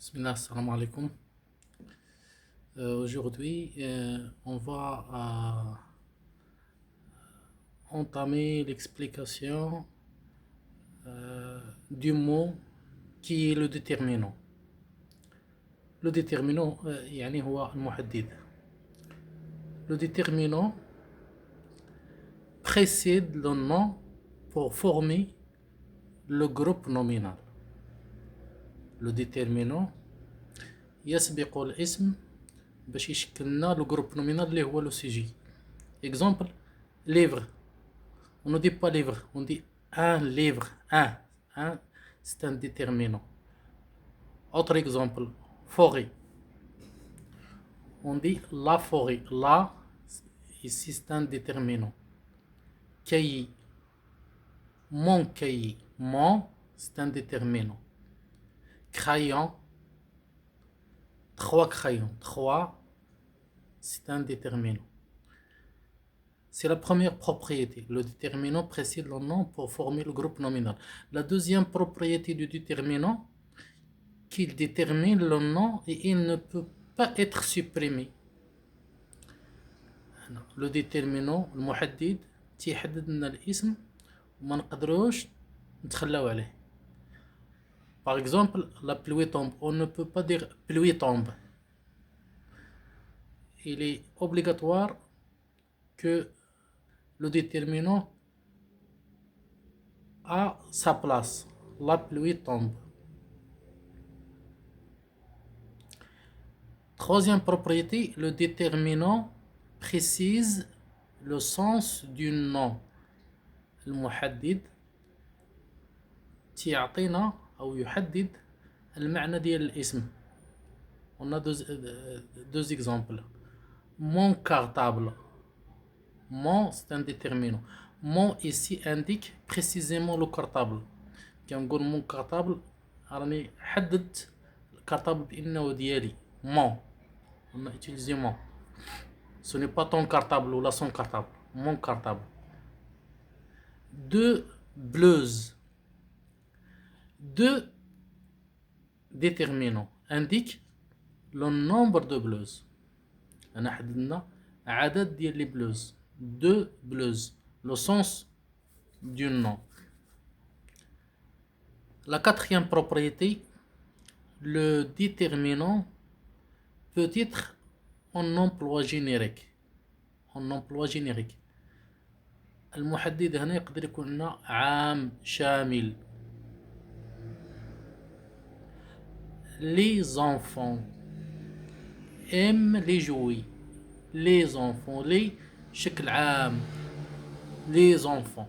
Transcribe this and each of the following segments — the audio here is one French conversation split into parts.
Bismillah, salam alaikum. Aujourd'hui, on va entamer l'explication du mot qui est le déterminant. Le déterminant, يعني هو المحدد. Le déterminant précède le nom pour former le groupe nominal. Le déterminant يسبق الاسم باش يشكل لنا لو جروب نومينال اللي هو لو سي جي. Exemple, livre. On ne dit pas livre, on dit un livre. Un, c'est un déterminant. Autre exemple, forêt. On dit la forêt. La, ici c'est un déterminant. Cahier. Mon cahier. Mon, c'est un déterminant. Crayon. Trois crayons. Trois, c'est un déterminant. C'est la première propriété. Le déterminant précède le nom pour former le groupe nominal. La deuxième propriété du déterminant, qu'il détermine le nom et il ne peut pas être supprimé. Le déterminant المحدد تيحدد لنا الاسم وما نقدروش نتخلاو عليه. Par exemple, la pluie tombe. On ne peut pas dire pluie tombe. Il est obligatoire que le déterminant a sa place. La pluie tombe. Troisième propriété, le déterminant précise le sens du nom. المحدد تيعطينا أو يحدد المعنى ديال الاسم. On a deux exemples. Mon cartable. Mon, c'est un déterminant. Mon ici indique précisément le cartable. كنقول mon cartable راني حددت الكارتابل بأنه ديالي. Mon. On a utilisé mon. Ce n'est pas ton cartable ou là son cartable. Mon cartable. Deux bleuses. Deux déterminants indiquent le nombre de bleuses. أنا حددنا عدد ديال les bleuses. Deux bleuses. Le sens du nom. La quatrième propriété, le déterminant peut être en emploi générique. En emploi générique. المحدد هنا يقدر يكون لنا عام شامل. Les enfants aiment les jouets. Les enfants. Les شكل عام. Les enfants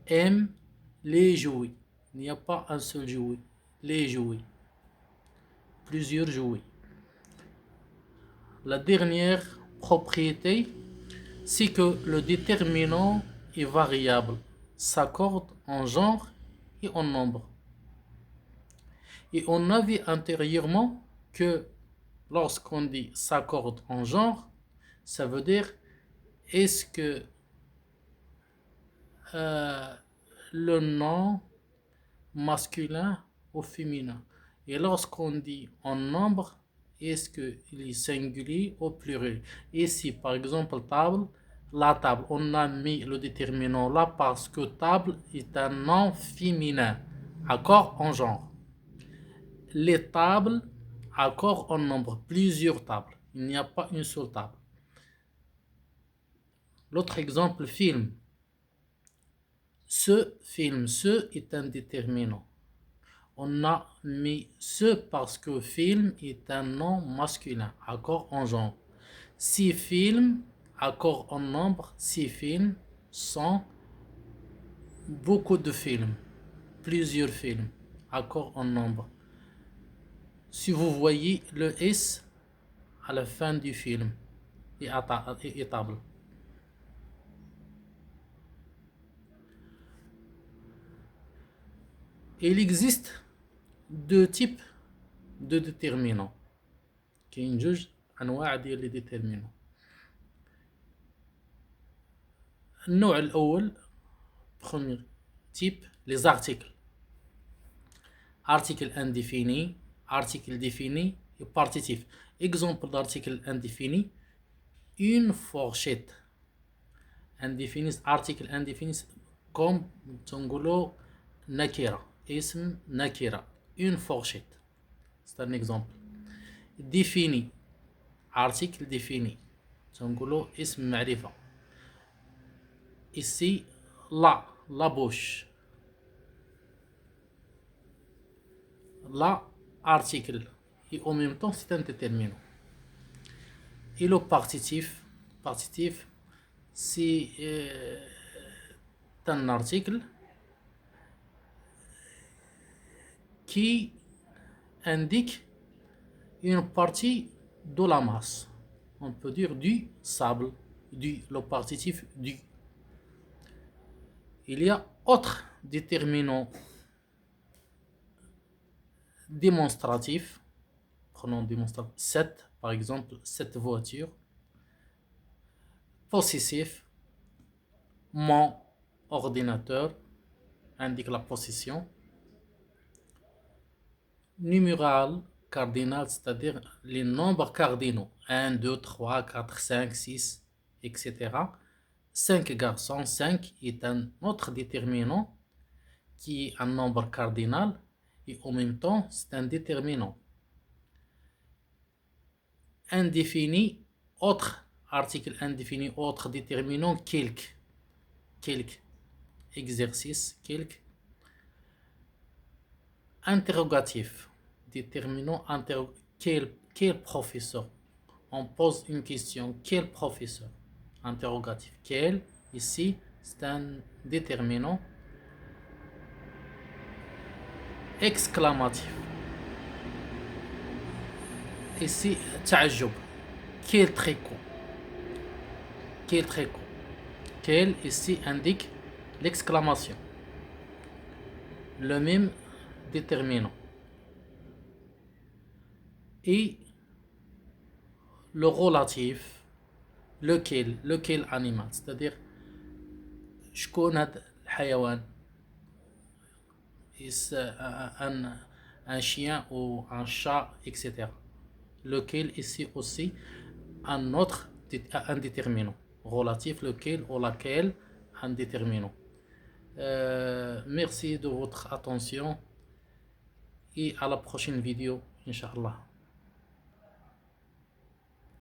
aiment les jouets. Il n'y a pas un seul jouet. Les jouets. Plusieurs jouets. La dernière propriété, c'est que le déterminant est variable, s'accorde en genre et en nombre. Et on a vu antérieurement que lorsqu'on dit s'accorde en genre, ça veut dire est-ce que le nom masculin ou féminin. Et lorsqu'on dit en nombre, est-ce qu'il est singulier ou pluriel. Ici, par exemple, table, la table, on a mis le déterminant là parce que table est un nom féminin, accord en genre. Les tables, accord en nombre, plusieurs tables. Il n'y a pas une seule table. L'autre exemple, film. Ce film, ce est un déterminant. On a mis ce parce que film est un nom masculin, accord en genre. Six films, accord en nombre, six films sont beaucoup de films, plusieurs films, accord en nombre. Si vous voyez le S à la fin du film et table. Il existe deux types de déterminants. كاين جوج أنواع ديال لي déterminants. النوع الأول premier type les articles. Article indéfini, article défini et partitif. Exemple d'article indéfini, une fourchette. Indéfini, article indéfini comme تنقولوا nakira, اسم nakira, une fourchette. C'est un exemple. Défini, article défini, تنقولوا اسم معرفة. Ici, la bouche. La, article. Et en même temps, c'est un déterminant. Et le partitif, c'est un article qui indique une partie de la masse. On peut dire du sable, le partitif du. Il y a autre déterminant démonstratif. Prenons démonstratif. Cette, par exemple, cette voiture. Possessif. Mon ordinateur indique la possession. Numéral, cardinal, c'est-à-dire les nombres cardinaux. 1, 2, 3, 4, 5, 6, etc. 5 garçons, 5 est un autre déterminant qui est un nombre cardinal et en même temps c'est un déterminant. Indéfini, autre article indéfini, autre déterminant, quelque, exercice, quelque. Interrogatif, déterminant quel professeur. On pose une question, quel professeur? Interrogatif, quel, ici c'est un déterminant. Exclamatif, ici تعجب, quel tricot, quel ici indique l'exclamation, le même déterminant. Et le relatif, lequel animal, c'est-à-dire شكون هذا الحيوان, est un chien ou un chat, etc. Lequel ici aussi un autre indéterminant. Relatif, lequel ou laquelle, indéterminant. Merci de votre attention et à la prochaine vidéo, Inch'Allah.